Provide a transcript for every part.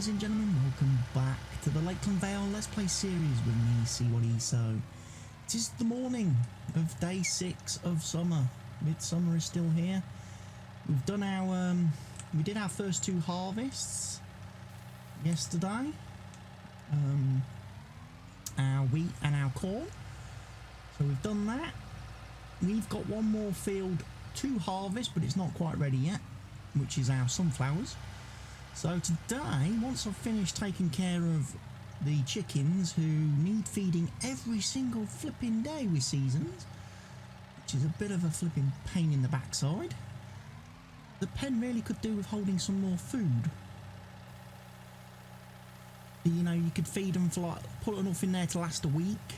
ladies and gentlemen, welcome back to the Lakeland Vale Let's Play series with me, CWATTYESO. It is the morning of day 6 of summer. Midsummer is still here. We've done our, we did our first 2 harvests yesterday. Our wheat and our corn. So we've done that. We've got one more field to harvest, but it's not quite ready yet, which is our sunflowers. So today, once I've finished taking care of the chickens who need feeding every single flipping day with seasons, which is a bit of a flipping pain in the backside, the pen really could do with holding some more food. You know, you could feed them for like, put enough in there to last a week.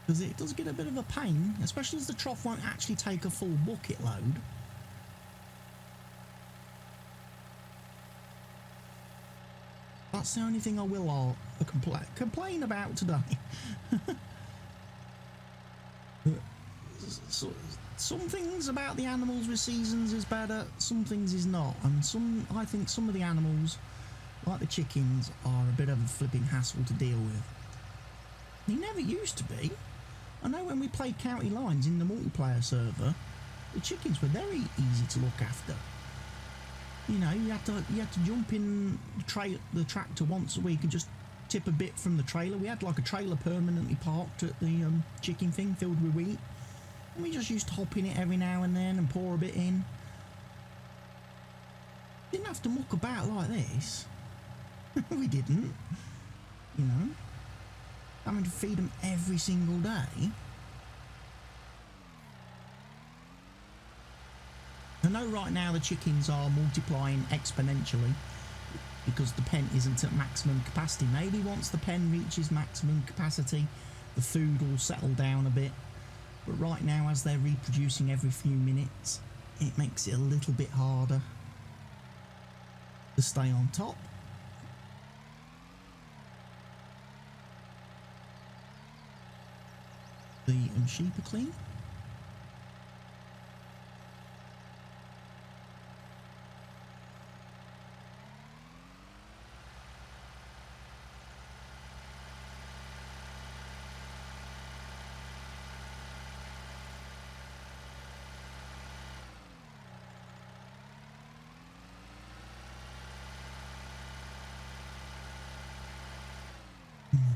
Because it does get a bit of a pain, especially as the trough won't actually take a full bucket load. That's the only thing I will complain about today. So, some things about the animals with seasons is better, some things is not, and I think some of the animals, like the chickens, are a bit of a flipping hassle to deal with. They never used to be. I know when we played County Lines in the multiplayer server, the chickens were very easy to look after. You know, you had to jump in the tractor once a week and just tip a bit from the trailer. We had like a trailer permanently parked at the chicken thing filled with wheat, and we just used to hop in it every now and then and pour a bit in. Didn't have to muck about like this. We didn't, you know, having to feed them every single day. I know right now the chickens are multiplying exponentially because the pen isn't at maximum capacity. Maybe once the pen reaches maximum capacity, the food will settle down a bit. But right now, as they're reproducing every few minutes, it makes it a little bit harder to stay on top. The sheep are clean.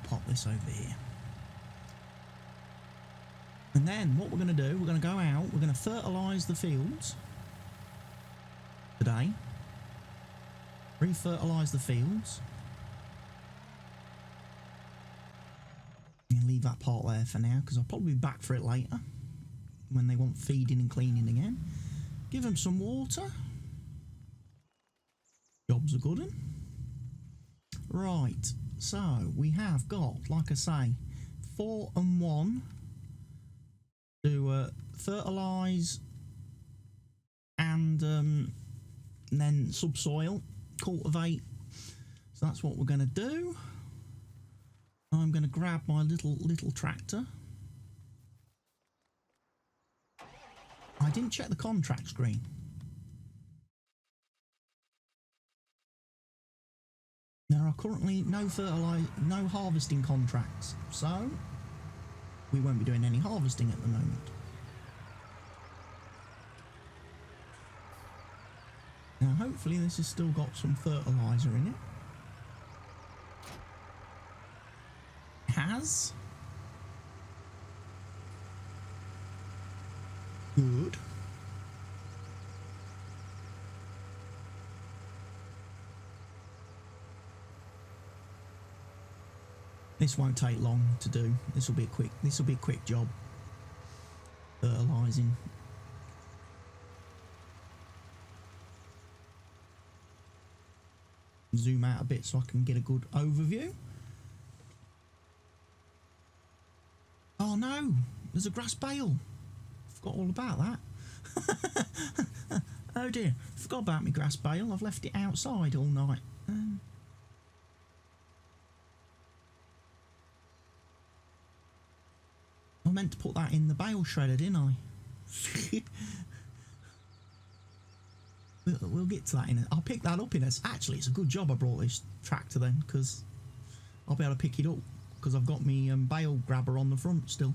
Pop this over here. And then what we're going to do, we're going to go out, we're going to fertilise the fields today. Re-fertilise the fields. I'm going to leave that part there for now because I'll probably be back for it later when they want feeding and cleaning again. Give them some water. Job's a good one. Right. So we have got, like I say, 4 and 1 to fertilise and then subsoil, cultivate. So that's what we're going to do. I'm going to grab my little tractor. I didn't check the contract screen. There are currently no harvesting contracts, so we won't be doing any harvesting at the moment. Now hopefully this has still got some fertiliser in it. It has. Good. This won't take long to do. This will be a quick job. Fertilising. Zoom out a bit so I can get a good overview. Oh no, there's a grass bale. Forgot all about that. Oh dear, forgot about my grass bale. I've left it outside all night. I meant to put that in the bale shredder, didn't I? We'll get to that in I'll pick that up in a... Actually, it's a good job I brought this tractor then, because I'll be able to pick it up, because I've got me bale grabber on the front still.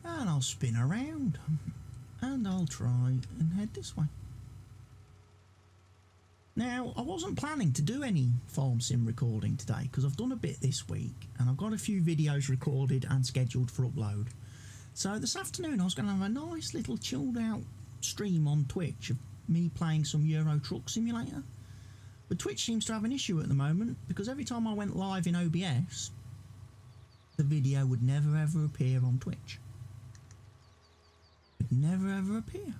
And I'll spin around and I'll try and head this way. Now, I wasn't planning to do any farm sim recording today because I've done a bit this week and I've got a few videos recorded and scheduled for upload. So this afternoon I was going to have a nice little chilled out stream on Twitch of me playing some Euro Truck Simulator. But Twitch seems to have an issue at the moment because every time I went live in OBS, the video would never ever appear on Twitch. It would never ever appear.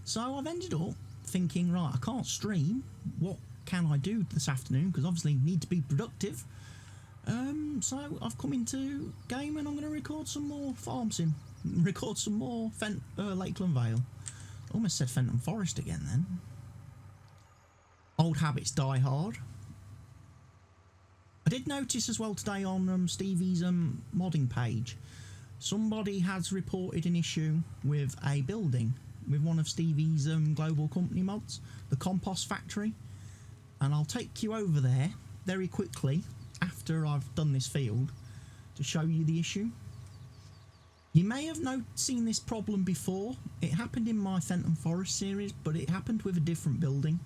So I've ended up thinking, right, I can't stream. What can I do this afternoon? Because obviously I need to be productive. So I've come into game and I'm going to record some more farm sim. Record some more Lakeland Vale. Almost said Fenton Forest again then. Old habits die hard. I did notice as well today on Stevie's modding page, somebody has reported an issue with a building with one of Stevie's global company mods, the compost factory, and I'll take you over there very quickly after I've done this field to show you the issue. You may have seen this problem before. It happened in my Fenton Forest series, but it happened with a different building.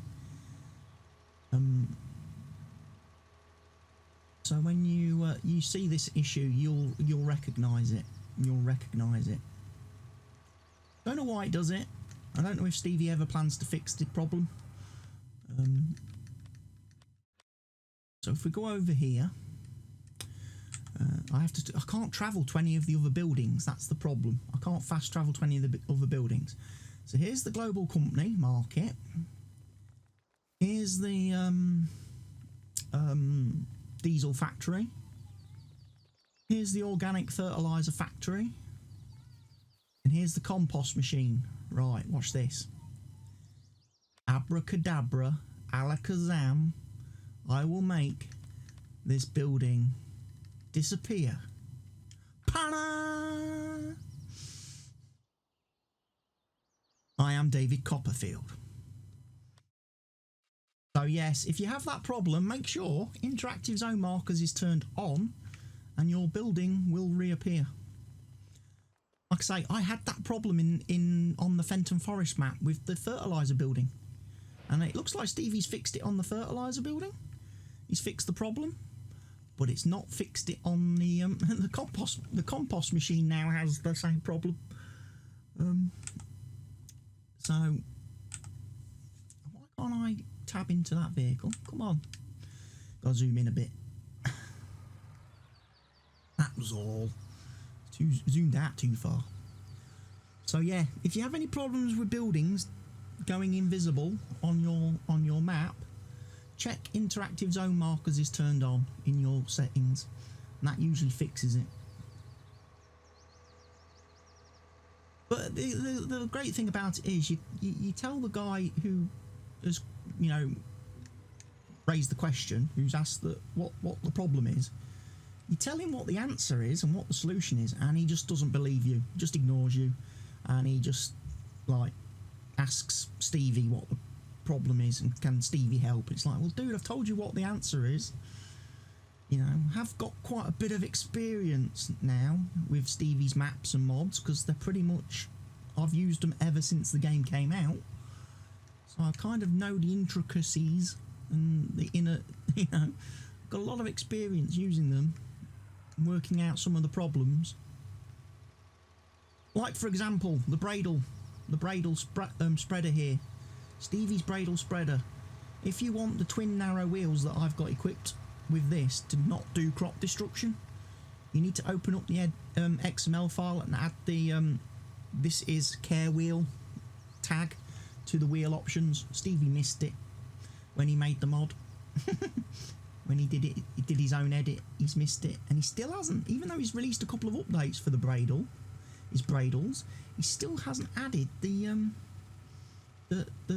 So when you see this issue, you'll recognise it. You'll recognise it. Don't know why it does it. I don't know if Stevie ever plans to fix the problem. So if we go over here, I can't travel to any of the other buildings. That's the problem. I can't fast travel to any of the other buildings. So here's the global company market. Here's the diesel factory. Here's the organic fertilizer factory. And here's the compost machine. Right, watch this. Abracadabra, alakazam, I will make this building disappear. Pana! I am David Copperfield. So yes, if you have that problem, make sure interactive zone markers is turned on and your building will reappear. Like I say, I had that problem on the Fenton Forest map with the fertilizer building, and it looks like Stevie's fixed it on the fertilizer building. He's fixed the problem, but it's not fixed it on the the compost. The compost machine now has the same problem. So why can't I tab into that vehicle? Come on, gotta zoom in a bit. That was all. Zoomed out too far. So yeah, if you have any problems with buildings going invisible on your map, check interactive zone markers is turned on in your settings, and that usually fixes it. But the great thing about it is you tell the guy who has raised the question, who's asked what the problem is. You tell him what the answer is and what the solution is, and he just doesn't believe you, just ignores you, and he just like asks Stevie what the problem is and can Stevie help. It's like, well, dude, I've told you what the answer is. You know, have got quite a bit of experience now with Stevie's maps and mods because they're pretty much, I've used them ever since the game came out, so I kind of know the intricacies and the inner, got a lot of experience using them, working out some of the problems. Like for example, the Bradle spreader here, Stevie's Bradle spreader. If you want the twin narrow wheels that I've got equipped with this to not do crop destruction, you need to open up the XML file and add the this is care wheel tag to the wheel options. Stevie missed it when he made the mod. when he did it, he did his own edit, he's missed it, and he still hasn't. Even though he's released a couple of updates for the Bradle, his Bradles, he still hasn't added the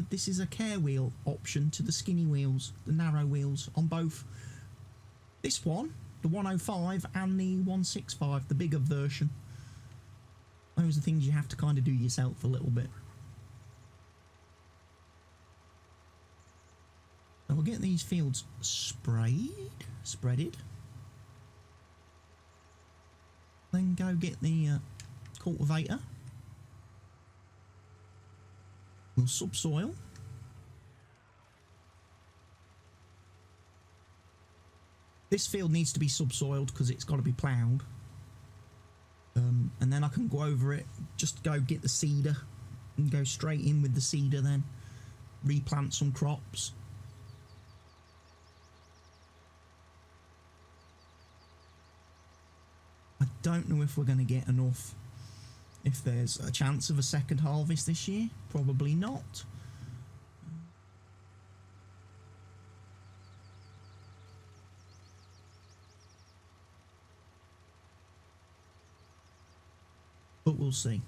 this is a care wheel option to the skinny wheels, the narrow wheels on both this one, the 105, and the 165, the bigger version. Those are things you have to kind of do yourself a little bit. So we'll get these fields spreaded. Then go get the cultivator. We'll subsoil. This field needs to be subsoiled because it's got to be ploughed. And then I can go over it, just go get the seeder and go straight in with the seeder, then replant some crops. I don't know if we're going to get enough. If there's a chance of a second harvest this year, probably not. But we'll see.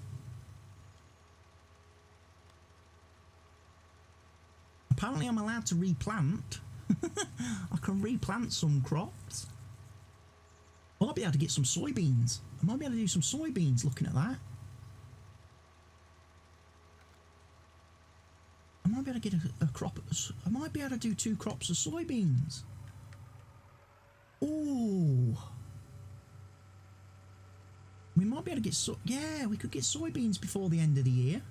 Apparently I'm allowed to replant. I can replant some crops. I might be able to get some soybeans. I might be able to do some soybeans looking at that. I might be able to get a crop. I might be able to do 2 crops of soybeans. Oh. We might be able to get yeah, we could get soybeans before the end of the year.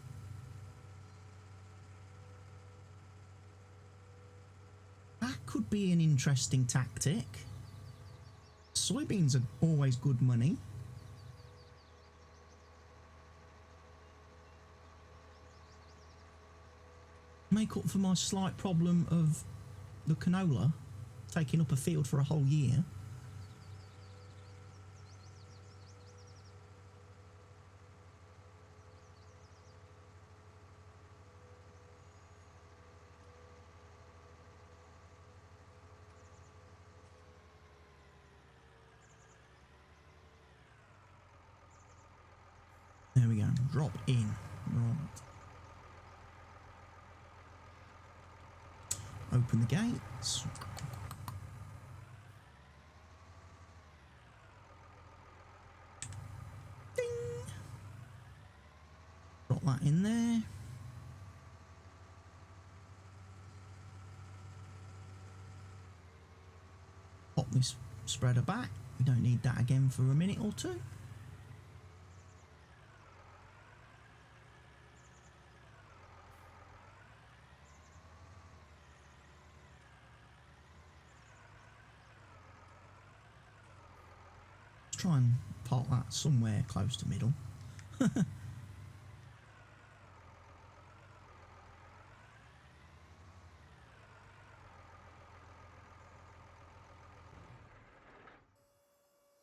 That could be an interesting tactic. Soybeans are always good money. Make up for my slight problem of the canola taking up a field for a whole year. There we go. Drop in. Right. Open the gates. Ding. Drop that in there. Pop this spreader back. We don't need that again for a minute or two. Try and park that somewhere close to middle.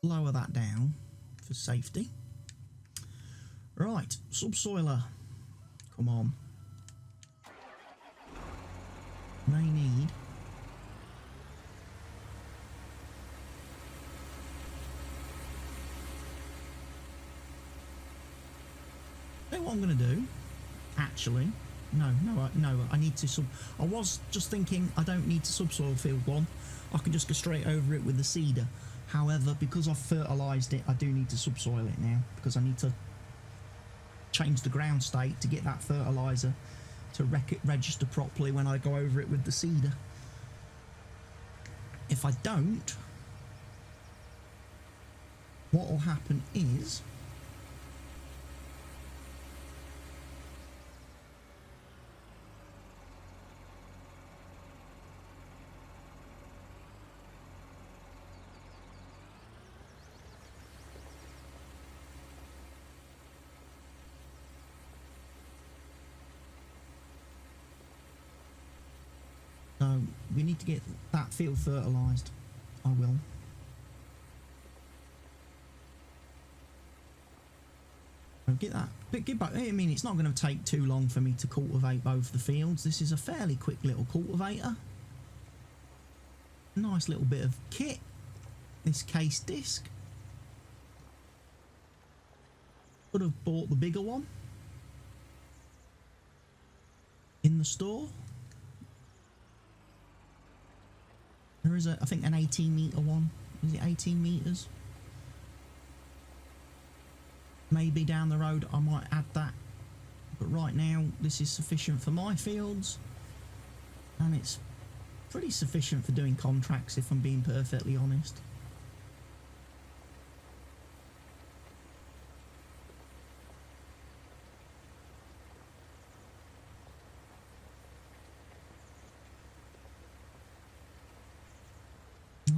Lower that down for safety. Right, subsoiler. Come on. May need. What I'm going to do, actually, no, I need to I was just thinking I don't need to subsoil field 1. I can just go straight over it with the seeder. However, because I've fertilised it, I do need to subsoil it now, because I need to change the ground state to get that fertiliser to register properly when I go over it with the seeder. If I don't, what will happen is we need to get that field fertilised. I will. I'll get that. But I mean, it's not going to take too long for me to cultivate both the fields. This is a fairly quick little cultivator. Nice little bit of kit. This case disc. Could have bought the bigger one in the store. There is I think an 18-meter one. Is it 18 meters? Maybe down the road I might add that, but right now this is sufficient for my fields, and it's pretty sufficient for doing contracts, if I'm being perfectly honest.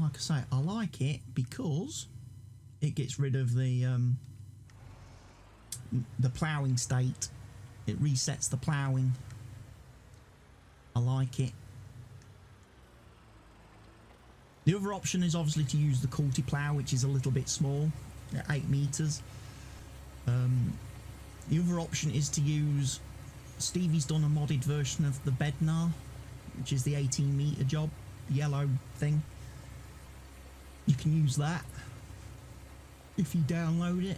Like I say, I like it because it gets rid of the ploughing state. It resets the ploughing. I like it. The other option is obviously to use the Culti plough, which is a little bit small, at 8 meters. The other option is to use, Stevie's done a modded version of the Bednar, which is the 18-meter job, the yellow thing. You can use that if you download it.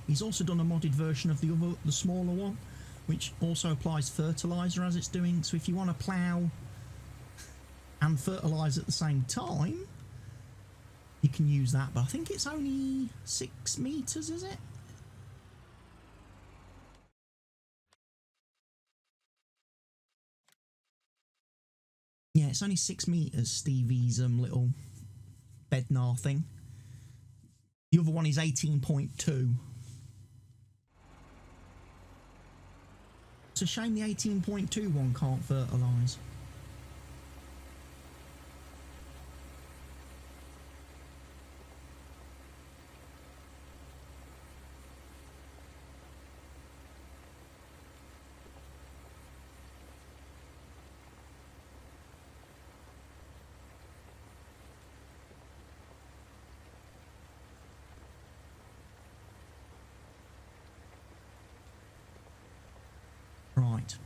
He's also done a modded version of the smaller one, which also applies fertilizer as it's doing. So if you want to plough and fertilise at the same time, you can use that. But I think it's only 6 meters, is it? Yeah, it's only 6 meters, Stevie's little Bednar thing. The other one is 18.2. It's a shame the 18.2 one can't fertilise. Right,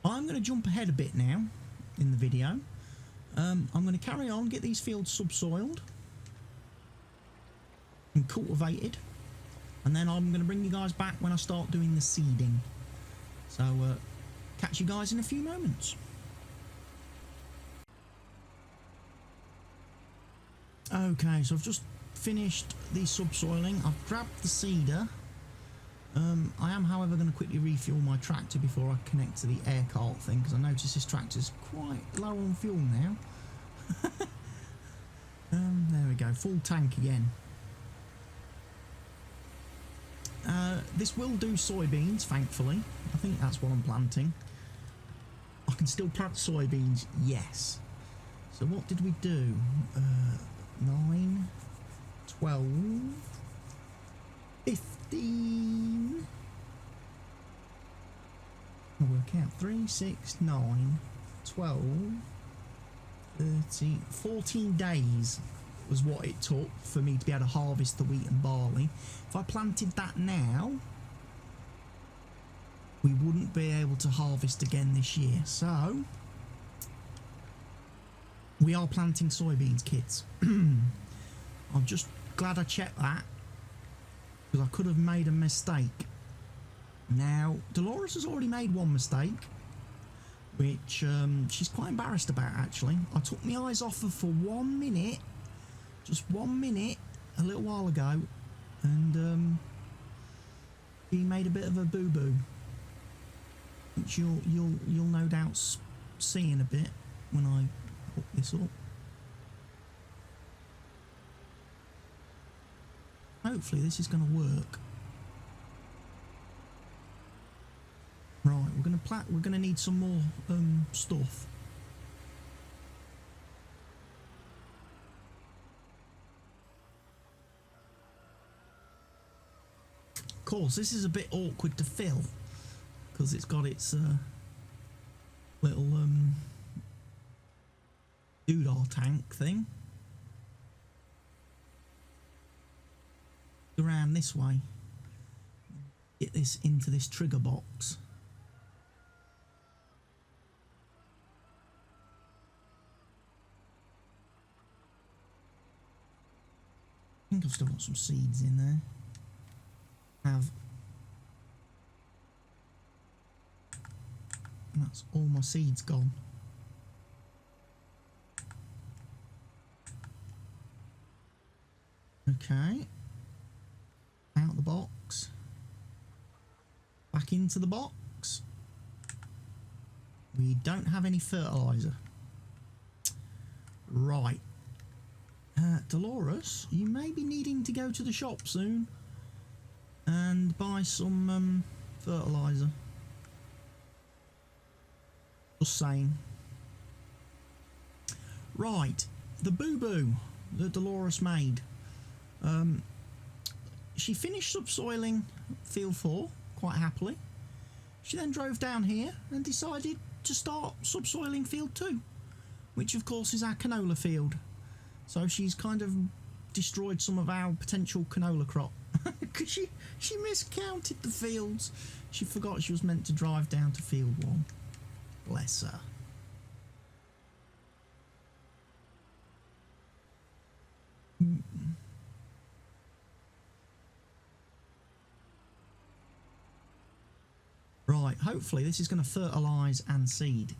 I'm going to jump ahead a bit now in the video. I'm going to carry on, get these fields subsoiled and cultivated, and then I'm going to bring you guys back when I start doing the seeding. So catch you guys in a few moments. Okay, so I've just finished the subsoiling. I've grabbed the seeder. I am, however, going to quickly refuel my tractor before I connect to the air cart thing, because I notice this tractor's quite low on fuel now. There we go, full tank again. This will do soybeans, thankfully. I think that's what I'm planting. I can still plant soybeans, yes. So what did we do? 9, 12, 15. I'll work out 3, 6, 9, 12, 30, 14 days was what it took for me to be able to harvest the wheat and barley. If I planted that now, we wouldn't be able to harvest again this year. So we are planting soybeans, kids. I'm just glad I checked that, because I could have made a mistake. Now, Delores has already made one mistake, which she's quite embarrassed about, actually. I took my eyes off her for 1 minute, just 1 minute, a little while ago, and he made a bit of a boo-boo, which you'll no doubt see in a bit when I hook this up. Hopefully this is going to work. Right, we're gonna need some more stuff. Of course, this is a bit awkward to fill because it's got its little doodah tank thing. Around this way, get this into this trigger box. think I've still got some seeds in there. And that's all my seeds gone. Okay. Out the box. Back into the box. We don't have any fertilizer. Right. Delores, you may be needing to go to the shop soon and buy some fertilizer. Just saying. Right, the boo-boo that Delores made. She finished subsoiling field 4 quite happily. She then drove down here and decided to start subsoiling field 2, which of course is our canola field. So she's kind of destroyed some of our potential canola crop because she miscounted the fields. She forgot she was meant to drive down to field 1. Bless her. Right, hopefully this is going to fertilise and seed.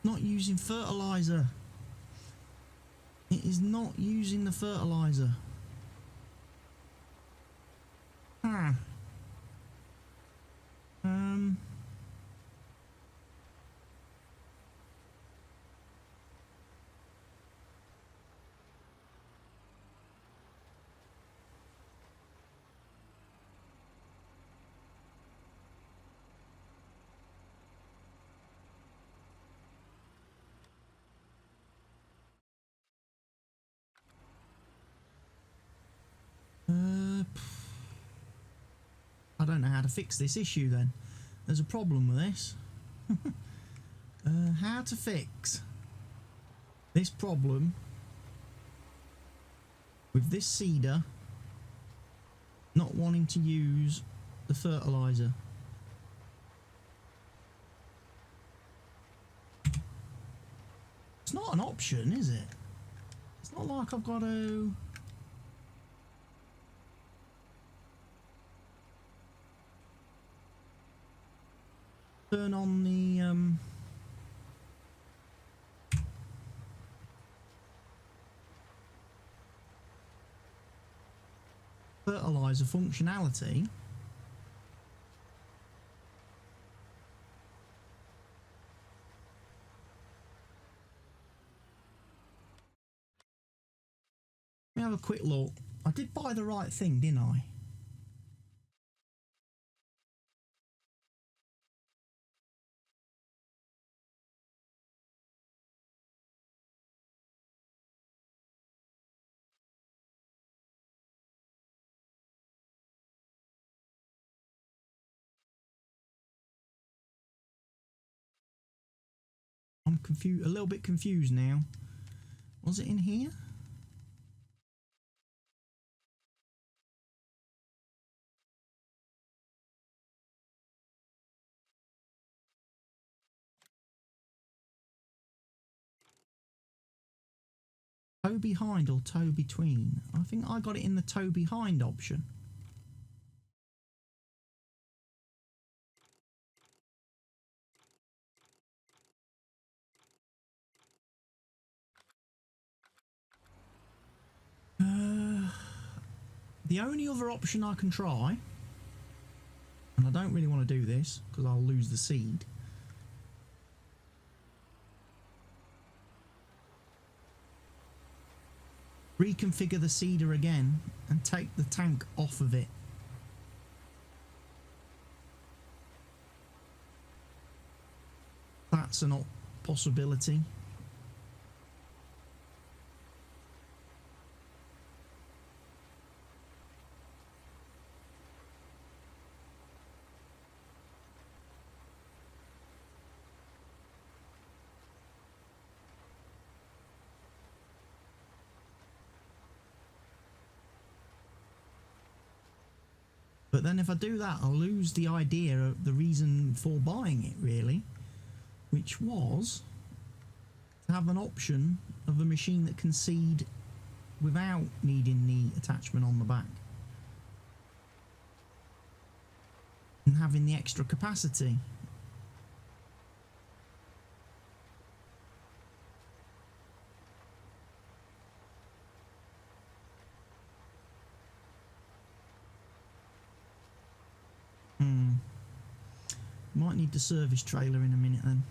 Not using fertilizer. It is not using the fertilizer. Ah. I don't know how to fix this issue then. There's a problem with this. How to fix this problem with this seeder not wanting to use the fertilizer. It's not an option, is it? It's not like I've got to... turn on the fertilizer functionality. Let me have a quick look. I did buy the right thing, didn't I? I'm confused, a little bit confused now. Was it in here? Toe behind or toe between? I think I got it in the toe behind option. The only other option I can try, and I don't really want to do this because I'll lose the seed. Reconfigure the seeder again and take the tank off of it. That's a possibility. But then if I do that, I'll lose the idea of the reason for buying it, really, which was to have an option of a machine that can seed without needing the attachment on the back and having the extra capacity. Might need the service trailer in a minute then.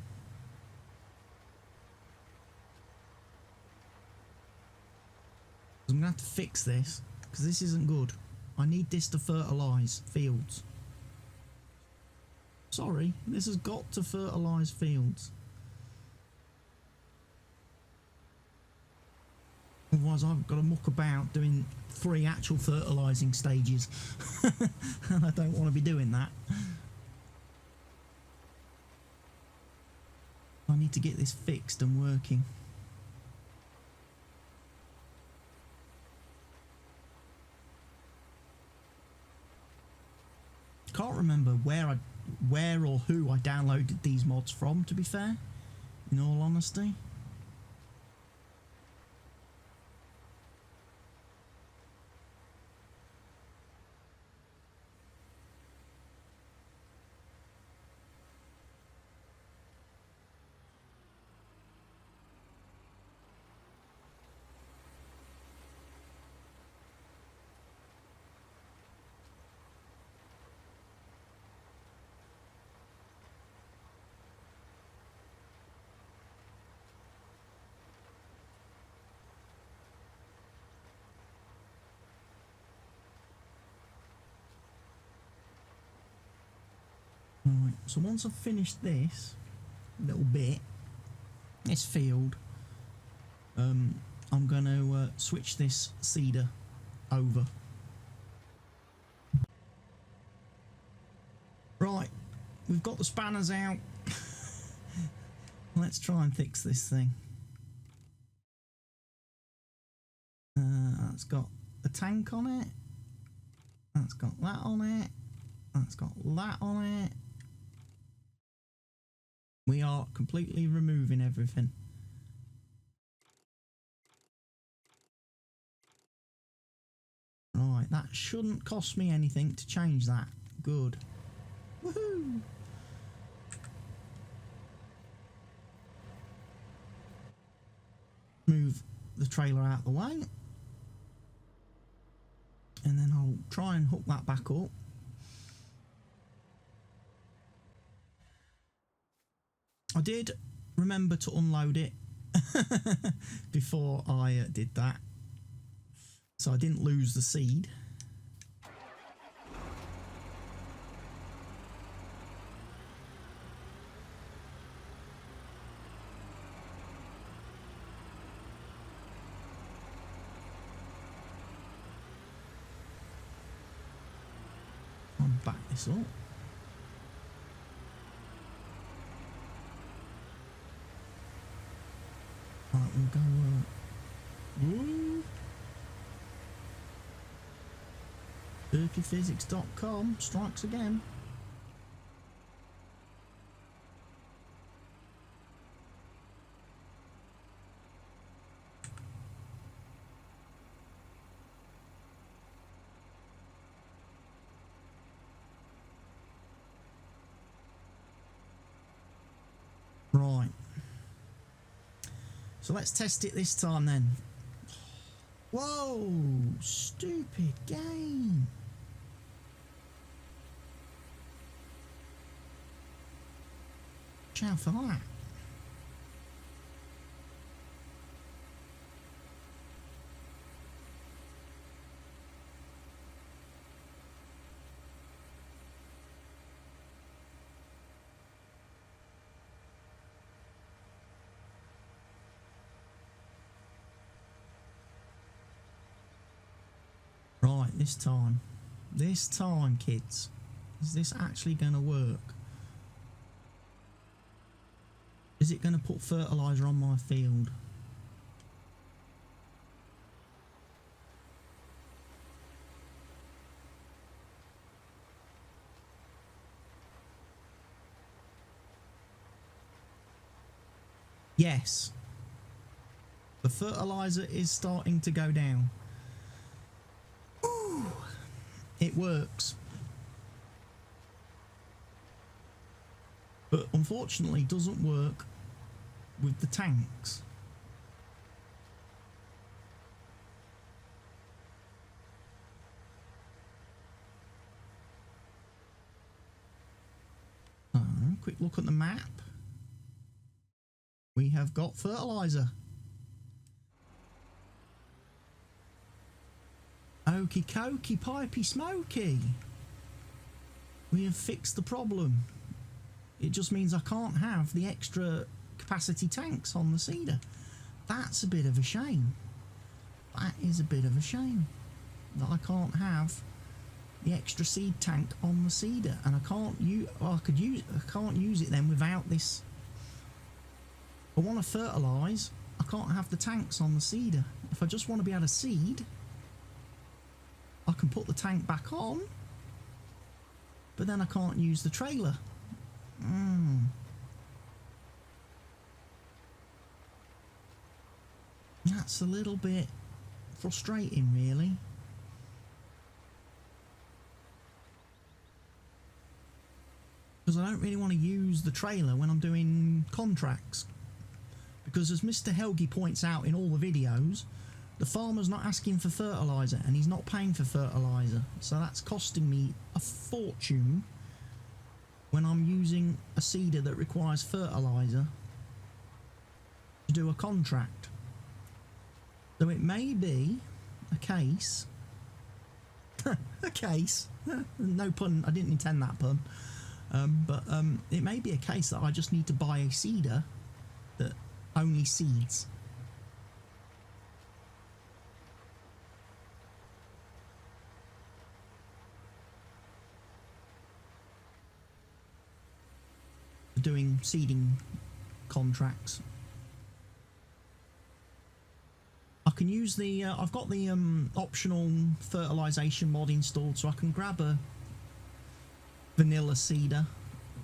I'm going to have to fix this because this isn't good. I need this to fertilise fields. Sorry, this has got to fertilise fields. Otherwise I've got to muck about doing 3 actual fertilising stages. And I don't want to be doing that. I need to get this fixed and working. Can't remember where or who I downloaded these mods from, to be fair, in all honesty. Right, so once I've finished this little bit, this field, I'm going to switch this seeder over. Right, we've got the spanners out. Let's try and fix this thing. That's got a tank on it. That's got that on it. That's got that on it. We are completely removing everything. Right, that shouldn't cost me anything to change that. Good. Woohoo! Move the trailer out of the way. And then I'll try and hook that back up. I did remember to unload it before I did that, so I didn't lose the seed. I'll back this up. Right, we'll go turkeyphysics.com strikes again. Right. So let's test it this time then. Whoa, stupid game. Watch out for that. Right, this time, kids, is this actually going to work? Is it going to put fertiliser on my field? Yes, the fertilizer is starting to go down. Ooh, it works. But unfortunately doesn't work with the tanks. Quick look at the map. We have got fertilizer. Okie dokie, pipey smoky. We have fixed the problem. It just means I can't have the extra capacity tanks on the seeder. That's a bit of a shame. That is a bit of a shame that I can't have the extra seed tank on the seeder, and I can't use. Well, I can't use it then without this. If I want to fertilise, I can't have the tanks on the seeder. If I just want to be able to seed, I can put the tank back on, but then I can't use the trailer. That's a little bit frustrating, really. Because I don't really want to use the trailer when I'm doing contracts. Because as Mr. Helgi points out in all the videos, the farmer's not asking for fertiliser and he's not paying for fertiliser. So that's costing me a fortune when I'm using a seeder that requires fertiliser to do a contract. So it may be a case, a case, no pun, I didn't intend that pun, but it may be a case that I just need to buy a seeder that only seeds. Doing seeding contracts. I can use the I've got the optional fertilisation mod installed, so I can grab a vanilla seeder,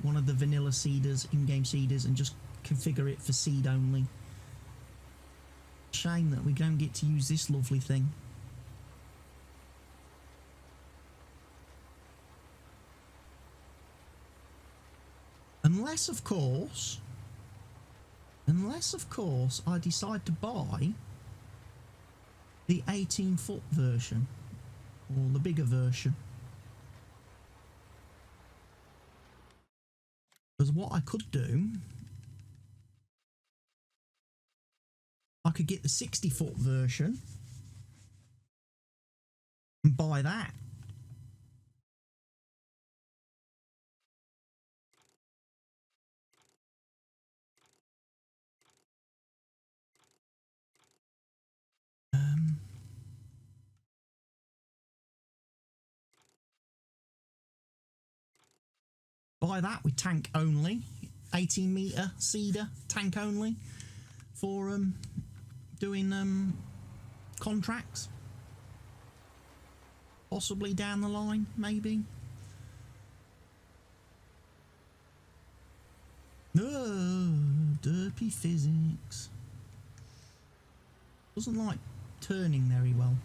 one of the vanilla seeders, in-game seeders, and just configure it for seed only. Shame that we don't get to use this lovely thing. Unless of course I decide to buy the 18-foot version, or the bigger version. Because what I could do, I could get the 60-foot version and buy that. Buy that with tank only, 18-metre seeder, tank only, for doing contracts. Possibly down the line, maybe. Oh, derpy physics. Doesn't like turning very well.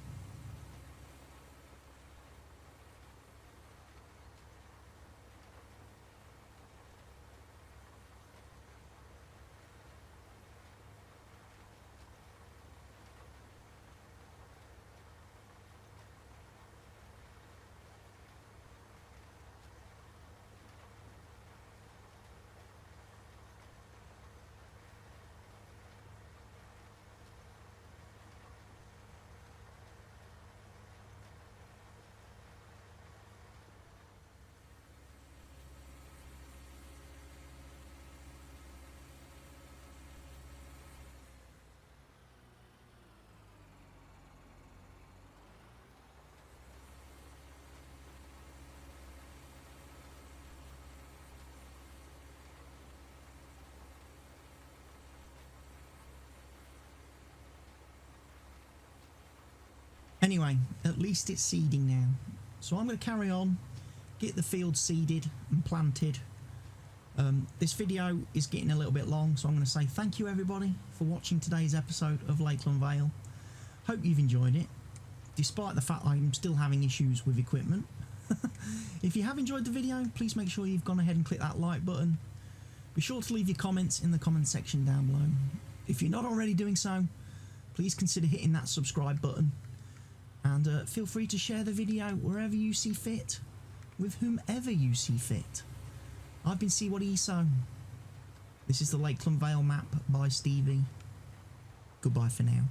Anyway, at least it's seeding now. So I'm going to carry on, get the field seeded and planted, This video is getting a little bit long, so I'm going to say thank you everybody for watching today's episode of Lakeland Vale. Hope you've enjoyed it, despite the fact I'm still having issues with equipment. If you have enjoyed the video, please make sure you've gone ahead and click that like button. Be sure to leave your comments in the comment section down below. If you're not already doing so, please consider hitting that subscribe button, and feel free to share the video wherever you see fit, with whomever you see fit. I've been CWATTYESO. This is the Lakeland Vale Map by Stevie. Goodbye for now.